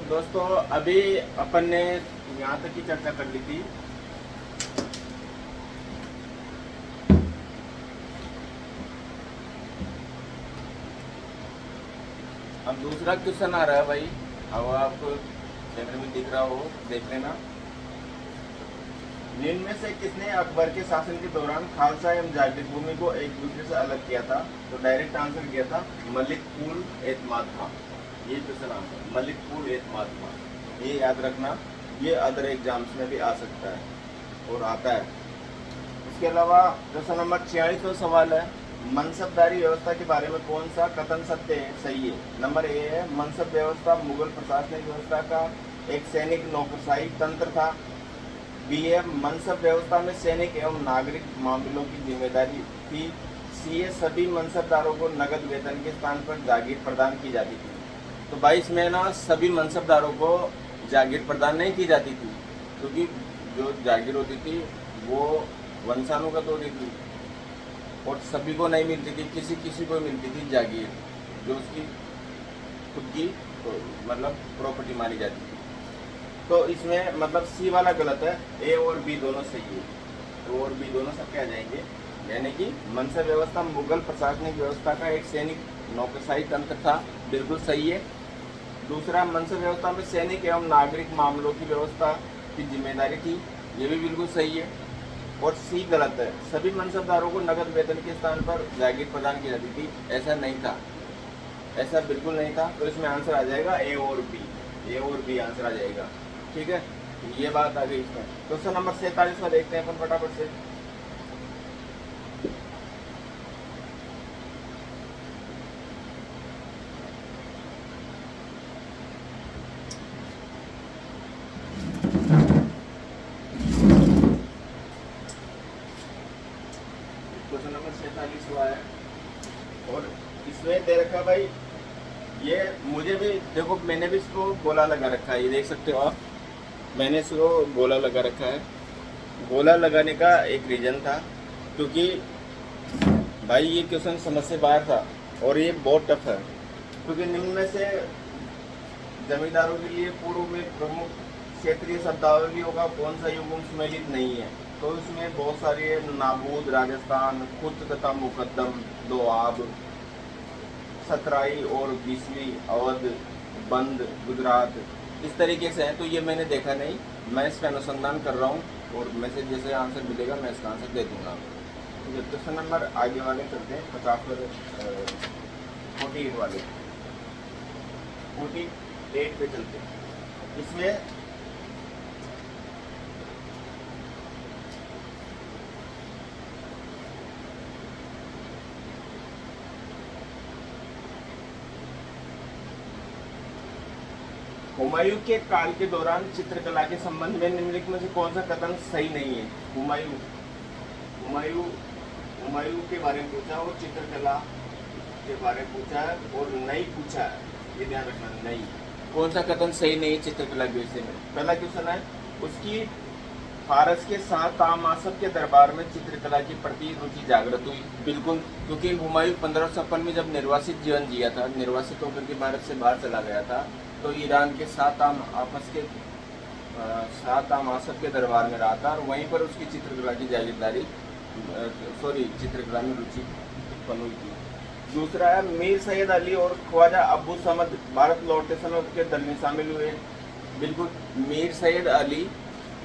दोस्तों अभी अपन ने यहाँ तक की चर्चा कर ली थी। अब दूसरा क्वेश्चन आ रहा है भाई, अब आपको कैमरे में दिख रहा हो, देख लेना। निम्न में से किसने अकबर के शासन के दौरान खालसा एवं जागीर भूमि को एक दूसरे से अलग किया था? तो डायरेक्ट आंसर किया था मलिक उल एतमाद खां। ये क्वेश्चन आंसर मलिक उल एतमाद खां, ये याद रखना। ये अदर एग्जाम्स में भी आ सकता है और आता है। इसके अलावा क्वेश्चन नंबर 46वां सवाल है, मनसबदारी व्यवस्था के बारे में कौन सा कथन सत्य है, सही है? नंबर ए है, मनसब व्यवस्था मुगल प्रशासनिक व्यवस्था का एक सैनिक नौकरशाही तंत्र था। बी है, मनसब व्यवस्था में सैनिक एवं नागरिक मामलों की जिम्मेदारी थी। सी है, सभी मनसबदारों को नगद वेतन के स्थान पर जागीर प्रदान की जाती थी। तो भाई इसमें ना सभी मनसबदारों को जागीर प्रदान नहीं की जाती थी, क्योंकि जो जागीर होती थी वो वंशानुगत होती थी और सभी को नहीं मिलती थी, किसी किसी को मिलती थी जागीर, जो उसकी खुद की मतलब प्रॉपर्टी मानी जाती थी। तो इसमें मतलब सी वाला गलत है, ए और बी दोनों सही है। तो और बी दोनों सब क्या जाएंगे, यानी कि मनसब व्यवस्था मुगल प्रशासनिक व्यवस्था का एक सैनिक नौकरशाही तंत्र था, बिल्कुल सही है। दूसरा, मनसब व्यवस्था में सैनिक एवं नागरिक मामलों की व्यवस्था की जिम्मेदारी थी, ये भी बिल्कुल सही है। और सी गलत है, सभी मनसबदारों को नगद वेतन के स्थान पर जागीर प्रदान की जाती थी, ऐसा नहीं था, ऐसा बिल्कुल नहीं था। तो इसमें आंसर आ जाएगा ए और बी, ए और बी आंसर आ जाएगा। ठीक है, ये बात आ गई इसमें। क्वेश्चन नंबर 47 में देखते हैं अपन फटाफट से। क्वेश्चन नंबर 47 हुआ है और इसमें दे रखा भाई, ये मुझे भी देखो, मैंने भी इसको गोला लगा रखा है, ये देख सकते हो आप, मैंने इसको गोला लगा रखा है। गोला लगाने का एक रीज़न था, क्योंकि भाई ये क्वेश्चन समझ से बाहर था और ये बहुत टफ है। क्योंकि निम्न में से जमींदारों के लिए पूर्व में प्रमुख क्षेत्रीय शब्दावलियों का कौन सा युग्म सम्मिलित नहीं है? तो इसमें बहुत सारे नाबूद राजस्थान, खुद तथा मुकद्दम, दोआब, सतराई और 20वीं अवध, बंद गुजरात, इस तरीके से है। तो ये मैंने देखा नहीं, मैं इसका अनुसंधान कर रहा हूँ और मैं से जैसे आंसर मिलेगा मैं इसका आंसर दे दूंगा। तो क्वेश्चन नंबर आगे वाले करते हैं, 50 वाले, 48 वाले, 48 पे चलते हैं। इसमें हुमायूं के काल के दौरान चित्रकला के संबंध में निम्नलिखित में से कौन सा कथन सही नहीं है? हुमायूं हुमायूं हुमायूं के बारे में पूछा और चित्रकला के बारे में पूछा है और नहीं पूछा है, ये ध्यान रखना। नहीं, कौन सा कथन सही नहीं है चित्रकला के विषय में? पहला क्वेश्चन है, उसकी फारस के शाह ताहमासप के दरबार में चित्रकला के प्रति रुचि जागृत हुई। बिल्कुल, क्योंकि हुमायूं 1556 में जब निर्वासित जीवन जिया था, निर्वासित होकर के भारत से बाहर चला गया था, तो ईरान के शाह ताहमासप के दरबार में रहा था और वहीं पर उसकी चित्रकला की जागीरदारी चित्रकला में रुचि उत्पन्न हुई थी। दूसरा है, मीर सैयद अली और ख्वाजा अब्बू समद भारत लौटते समय उसके दल में शामिल हुए। बिल्कुल, मीर सैयद अली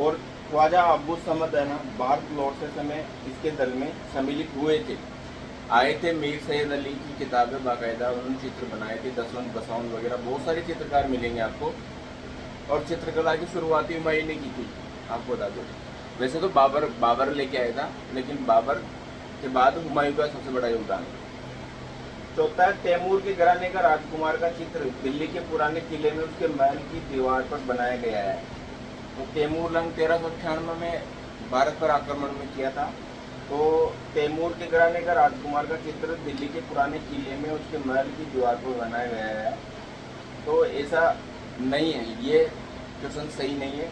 और ख्वाजा अब्बू समद है ना, भारत लौटते समय इसके दल में सम्मिलित हुए थे, आए थे। मीर सैयद अली की किताबें बाकायदा उन्होंने चित्र बनाए थे, दसवंत बसवंत वगैरह बहुत सारे चित्रकार मिलेंगे आपको। और चित्रकला की शुरुआती हुमायूं ने की थी, आपको बता दो। वैसे तो बाबर लेके आया था, लेकिन बाबर के बाद हुमायूं का सबसे बड़ा योगदान है। चौथा है, तैमूर के घराने का राजकुमार का चित्र दिल्ली के पुराने किले में उसके महल की दीवार पर बनाया गया है। तो तैमूर लंग 1398 में भारत पर आक्रमण में किया था। तो तैमूर के घराने का राजकुमार का चित्र दिल्ली के पुराने किले में उसके महल की दीवार पर बनाया गया है। तो ऐसा नहीं है, ये क्वेश्चन सही नहीं है।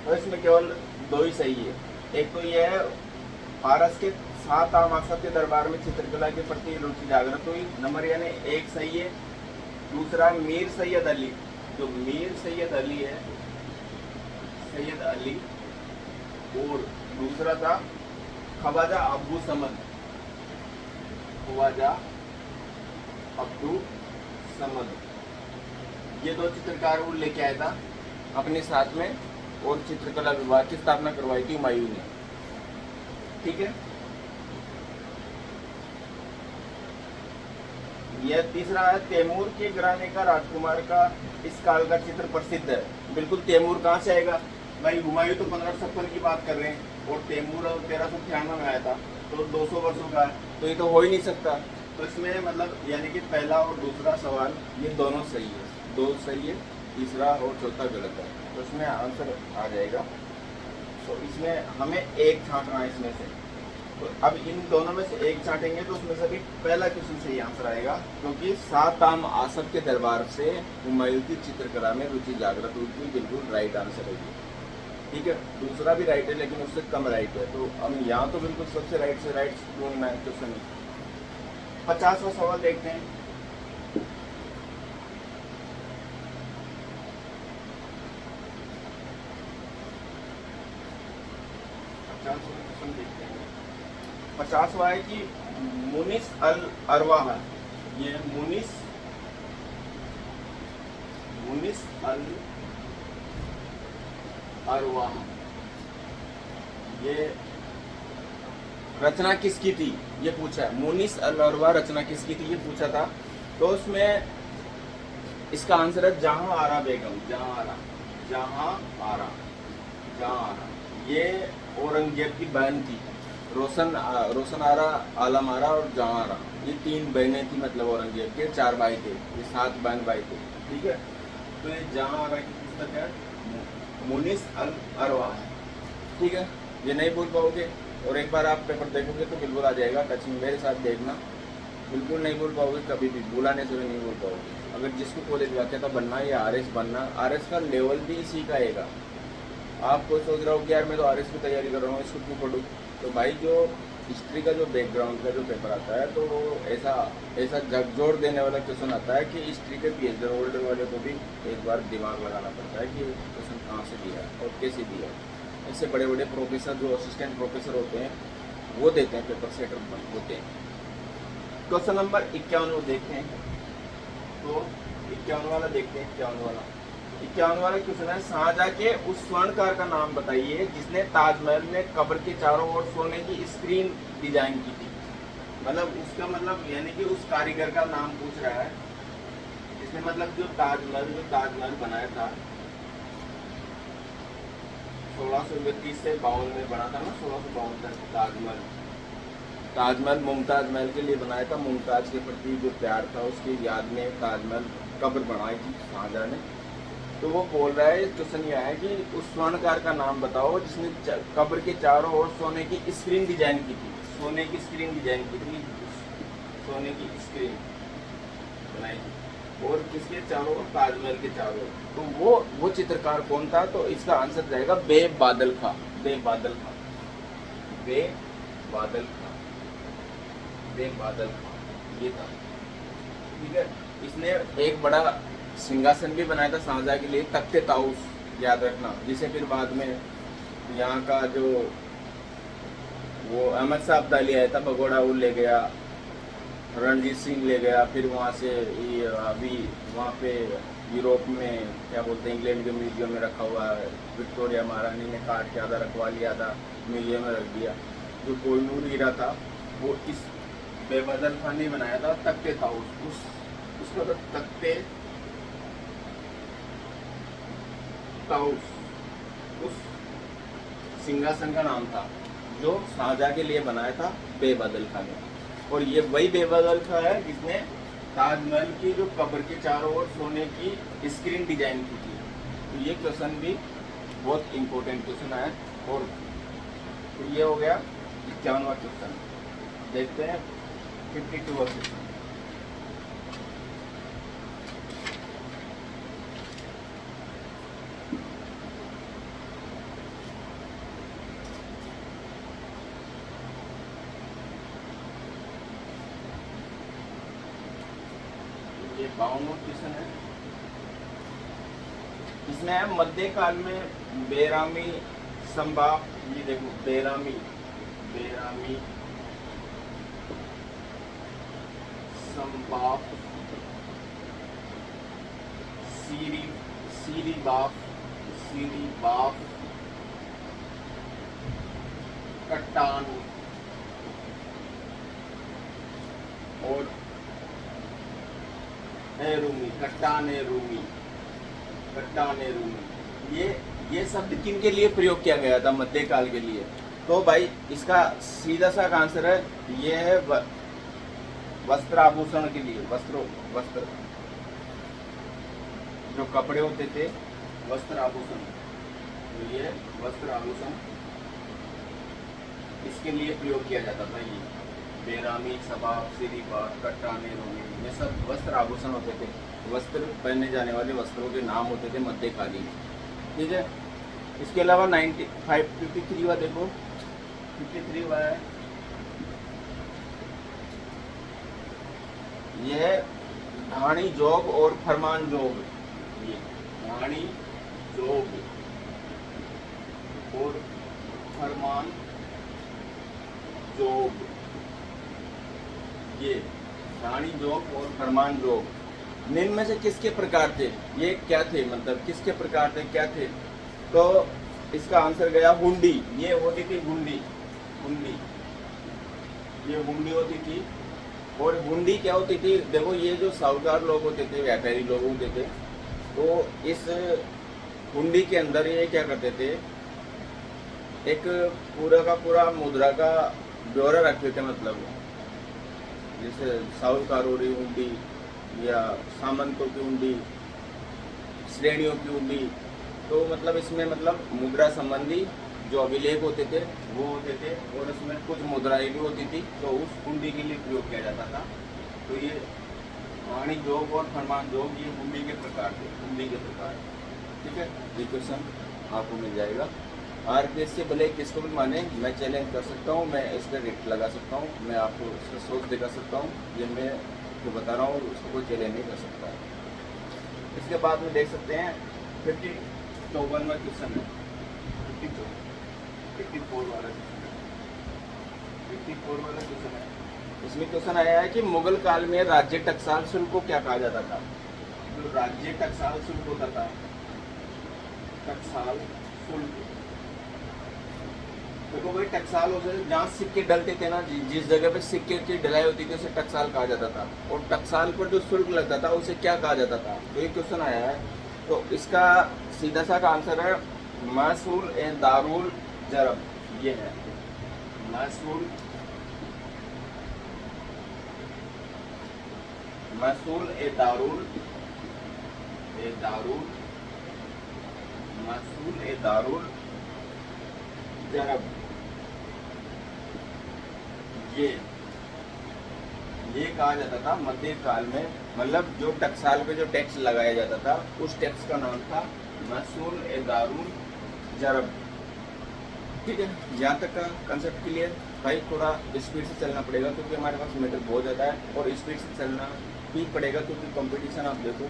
तो इसमें केवल दो ही सही है। एक तो यह है, फारस के शाह ताहमासप के दरबार में चित्रकला के प्रति रुचि जागृत हुई, नंबर यानी 1 सही है। दूसरा, मीर सैयद अली जो मीर सैयद अली है, सैयद अली, और दूसरा था ख्वाजा अब्दू समद, ख्वाजा अब्दू समद। ये दो चित्रकार वो लेके आया था अपने साथ में, और चित्रकला विभाग की स्थापना करवाई थी हुमायूं ने। ठीक है, यह तीसरा है तैमूर के घराने का राजकुमार का इस काल का चित्र प्रसिद्ध है। बिल्कुल, तैमूर कहाँ से आएगा भाई? हुमायूं तो 1556 की बात कर रहे हैं और तैमूर 1396 में आया था, तो 200 वर्षों का है, तो ये तो हो ही नहीं सकता। तो इसमें मतलब यानी कि पहला और दूसरा सवाल ये दोनों सही है, दो सही है, तीसरा और चौथा गलत है, तो इसमें आंसर आ जाएगा। तो इसमें हमें एक छांटना है इसमें से, तो अब इन दोनों में से एक छांटेंगे तो उसमें से भी पहला क्वेश्चन सही आंसर आएगा, क्योंकि साताम आसफ के दरबार से हुमायूं की चित्रकला में रुचि जागृत हुई थी, बिल्कुल राइट आंसर है। ठीक है, दूसरा भी राइट है लेकिन उससे कम राइट है, तो हम यहाँ तो बिल्कुल सबसे राइट से राइट ढूंढना है क्वेश्चन। 50वां सवाल देखते हैं। क्वेश्चन देखते हैं। 50वां है कि मुनिस अल अरवाह, ये मुनिस अल अरवाह, ये रचना किसकी थी ये पूछा है। मुनिस अल अरवाह रचना किसकी थी ये पूछा था, तो उसमें इसका आंसर है जहां आरा बेगम, जहां आरा। ये औरंगजेब की बहन थी। रोशन आरा, आलम आरा और जहां आरा, ये 3 बहनें थी, मतलब औरंगजेब के 4 भाई थे, ये 7 बहन भाई थे। ठीक है, तो ये जहां आरा की पुस्तक है मुनिस अल अरवाह। ठीक है, ये नहीं भूल पाओगे, और एक बार आप पेपर देखोगे तो बिल्कुल आ जाएगा, टच में मेरे साथ देखना, बिल्कुल नहीं भूल पाओगे कभी भी, बुलाने से भी नहीं भूल पाओगे। अगर जिसको कॉलेज व्याख्याता बनना है या आरएस बनना, आरएस का लेवल भी इसी का आएगा। आप कोई सोच रहा हो कि यार मैं तो आरएस की तैयारी कर रहा हूँ, इसको क्यों पढ़ूँ, तो भाई जो हिस्ट्री का जो बैकग्राउंड का जो पेपर आता है, तो वो ऐसा झकझोर देने वाला क्वेश्चन आता है कि हिस्ट्री के पीएचडी होल्डर वाले को भी एक बार दिमाग लगाना पड़ता है कि क्वेश्चन कहाँ से दिया और कैसे दिया। इससे बड़े बड़े प्रोफेसर जो असिस्टेंट प्रोफेसर होते हैं वो देते हैं, पेपर सेटर होते हैं। क्वेश्चन नंबर 51 देखते हैं, तो 51 वाला देखते हैं। 51 वाला क्वेश्चन है, शाहजहां के उस स्वर्णकार का नाम बताइए जिसने ताजमहल में कब्र के चारों ओर सोने की स्क्रीन डिजाइन की थी। मतलब उसका मतलब यानी कि उस कारीगर का नाम पूछ रहा है, इसने मतलब जो ताजमहल बनाया था 1629 से 52 में बना था ना, 1652 तक ताजमहल मुमताज महल के लिए बनाया था। मुमताज के प्रति जो प्यार था उसकी याद में ताजमहल कब्र बनाई थी शाहजहां ने। तो वो बोल रहा है, क्वेश्चन यह है कि उस स्वर्णकार का नाम बताओ जिसने कब्र के चारों ओर सोने की स्क्रीन डिजाइन की थी। सोने की स्क्रीन बनाई थी, और किसके चारों ओर? ताजमहल के चारों ओर। तो वो चित्रकार कौन था? तो इसका आंसर जाएगा बेब बादल खां। ये था। ठीक है, इसने एक बड़ा सिंहासन भी बनाया था शाहजहां के लिए, तख्ते ताउस, याद रखना, जिसे फिर बाद में यहाँ का जो वो अहमद शाह अब्दाली आया था भगोड़ा, वो ले गया, रणजीत सिंह ले गया, फिर वहाँ से अभी वहाँ पे यूरोप में क्या बोलते हैं, इंग्लैंड के म्यूजियम में रखा हुआ है। विक्टोरिया महारानी ने काट के आधा रखवा लिया था, म्यूजियम में रख दिया। जो कोहिनूर हीरा था वो इस बेबदल खान ने बनाया था, तख्ते ताउस, उसका तो तख्ते ताउस उस सिंहासन का नाम था जो शाहजहां के लिए बनाया था बेबदल खान ने। और ये वही बेबदल खान है जिसने ताजमहल की जो कब्र के चारों ओर सोने की स्क्रीन डिजाइन की थी। तो ये क्वेश्चन भी बहुत इंपॉर्टेंट क्वेश्चन है। और तो ये हो गया 51वां क्वेश्चन। देखते हैं 52वां क्वेश्चन। ये 52वां क्वेश्चन है। इसमें है मध्यकाल में बेरामी संभाप, ये देखो बेरामी, बेरामी संभाप, सीरी, सीरी बाप, सीरी बाप, कट्टान और रूमी, कट्टान रूमी, कट्टान रूमी। ये शब्द किन के लिए प्रयोग किया गया था मध्यकाल के लिए? तो भाई इसका सीधा सा आंसर है ये है वस्त्र आभूषण के लिए, वस्त्र जो कपड़े होते थे, वस्त्र आभूषण, तो ये वस्त्र आभूषण इसके लिए प्रयोग किया जाता था। ये बेरामी, सभा, सिरी, कट्टाने, रोमी, ये सब वस्त्र आभूषण होते थे, वस्त्र पहने जाने वाले वस्त्रों के नाम होते थे मध्यकालीन। ठीक है, इसके अलावा 53 हुआ, देखो 53 हुआ है, यह ढाणी जोग और फरमान जोग, ये ढाणी जोग और फरमान जोग, ये ढाणी जोग और फरमान जोग निम्न में से किसके प्रकार थे? ये क्या थे, मतलब किसके प्रकार थे, क्या थे? तो इसका आंसर गया हुंडी। ये होती थी हुंडी, हुंडी, ये हुंडी होती थी। और हुंडी क्या होती थी? देखो ये जो साहूकार लोग होते थे, व्यापारी लोग होते थे, तो इस हुंडी के अंदर ये क्या करते थे, एक पूरा का पूरा मुद्रा का ब्यौरा रखते थे। मतलब जैसे साहूकारों की हुंडी या सामंतों की हुंडी, श्रेणियों की हुंडी, तो मतलब इसमें मतलब मुद्रा संबंधी जो अभिलेख होते थे वो होते थे, और उसमें कुछ मुद्राएं भी होती थी, तो उस हुंडी के लिए प्रयोग किया जाता था। तो ये वाणी जोग और फरमान जोग ये हुंडी के प्रकार थे, हुंडी के प्रकार। ठीक है, ये क्वेश्चन आपको मिल जाएगा। आरपीएस से भले किसको भी माने, मैं चैलेंज कर सकता हूँ, मैं इसका रेट लगा सकता हूँ, मैं आपको इसका सोच दिखा सकता हूँ, ये मैं जो बता रहा हूँ उसको कोई चैलेंज नहीं कर सकता है। इसके बाद में देख सकते हैं 54वां क्वेश्चन है, 54 वाला क्वेश्चन है, 54 वाला क्वेश्चन है। इसमें क्वेश्चन आया है कि मुगल काल में राज्य टकसाल शुल्क को क्या कहा जाता था? जो राज्य टकसाल शुल्क होता था, टकसाल शुल्क, देखो भाई टकसाल होता है जहाँ सिक्के डलते थे ना, जिस जगह पे सिक्के की ढलाई होती थी उसे टकसाल कहा जाता था। और टकसाल पर जो शुल्क लगता था उसे क्या कहा जाता था? तो ये क्वेश्चन आया है, तो इसका सीधा सा का आंसर है महसूल ए दारुल जरब। ये है महसूल, महसूल ए दारुल, ए दारुल, महसूल ए दारुल जरब। ये कहा जाता था मध्यकाल में, मतलब जो टकसाल पे जो टैक्स लगाया जाता था उस टैक्स का नाम था महसूल ए दारुल जरब। ठीक है, यहाँ तक का कंसेप्ट क्लियर। भाई थोड़ा स्पीड से चलना पड़ेगा क्योंकि हमारे पास मीटर बहुत ज़्यादा है, और स्पीड से चलना ही पड़ेगा क्योंकि कंपटीशन आप देखो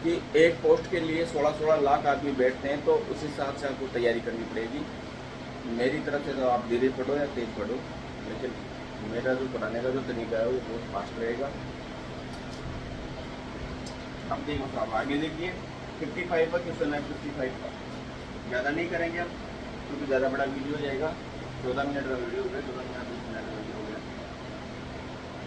कि एक पोस्ट के लिए 16-16 लाख आदमी बैठते हैं, तो उस हिसाब से आपको तैयारी करनी पड़ेगी। मेरी तरफ से तो आप धीरे पढ़ो या तेज पढ़ो, लेकिन मेरा जो पढ़ाने का जो तरीका है वो बहुत फास्ट रहेगा। अब देखो तो आप आगे देखिए 55 का क्वेश्चन है, 55 का ज़्यादा नहीं करेंगे अब क्योंकि ज़्यादा बड़ा वीडियो हो जाएगा। 14 मिनट का वीडियो हो गया, 14 मिनट 20 मिनट का वीडियो हो गया।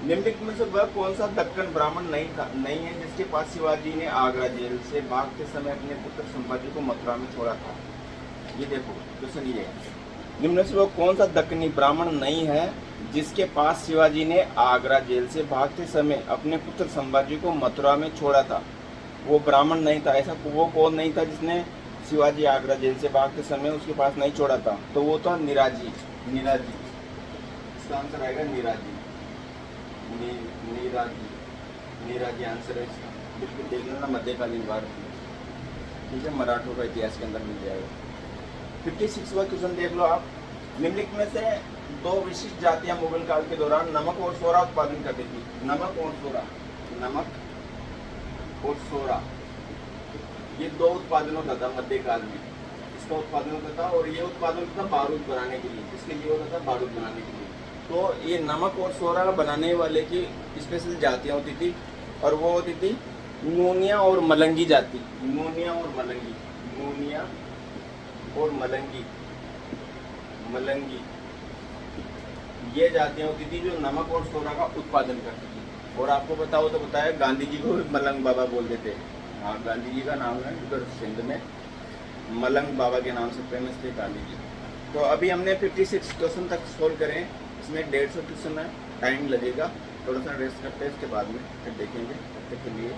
निम्नलिखित में से वह कौन सा दक्कन ब्राह्मण नहीं है जिसके पास शिवाजी ने आगरा जेल से भागते समय अपने पुत्र संभाजी को मथुरा में छोड़ा था? ये देखो क्वेश्चन ये है, निम्न में से वो कौन सा दक्कनी ब्राह्मण नहीं है जिसके पास शिवाजी ने आगरा जेल से भागते समय अपने पुत्र संभाजी को मथुरा में छोड़ा था? वो ब्राह्मण नहीं था, ऐसा वो कौन नहीं था जिसने शिवाजी आगरा जेल से भागते समय उसके पास नहीं छोड़ा था? तो वो था निराजी, निराजी। इसका आंसर आएगा निराजी, निराजी, निराजी आंसर है इसका। बिल्कुल देख लेना मध्यकालीन भारत में। ठीक है, मराठों का इतिहास के अंदर मिल जाएगा। 56वां क्वेश्चन देख लो आप। निम्नलिखित में से दो विशिष्ट जातियां मुगल काल के दौरान नमक और सोरा उत्पादन करती थी? नमक और सोरा, नमक और सोरा, ये दो उत्पादन होता था मध्यकाल में। इसका उत्पादन होता था और ये उत्पादन होता था बारूद बनाने के लिए। इसके लिए होता था बारूद बनाने के लिए। तो ये नमक और सोरा बनाने वाले की स्पेशल जातियाँ होती थी और वो होती थी नूनिया और मलंगी जाति। नूनिया और मलंगी, नूनिया और मलंगी, मलंगी ये जातियाँ होती थी जो नमक और सोरा का उत्पादन करती थी। और आपको बताओ तो बताया, गांधी जी को मलंग बाबा बोलते थे। हाँ, गांधी जी का नाम है उधर सिंध में, मलंग बाबा के नाम से फेमस थे गांधी जी। तो अभी हमने 56 क्वेश्चन तक सोल्व करें। इसमें 150 क्वेश्चन है, टाइम लगेगा, थोड़ा सा रेस्ट करते हैं, इसके बाद में फिर देखेंगे। तब तक के लिए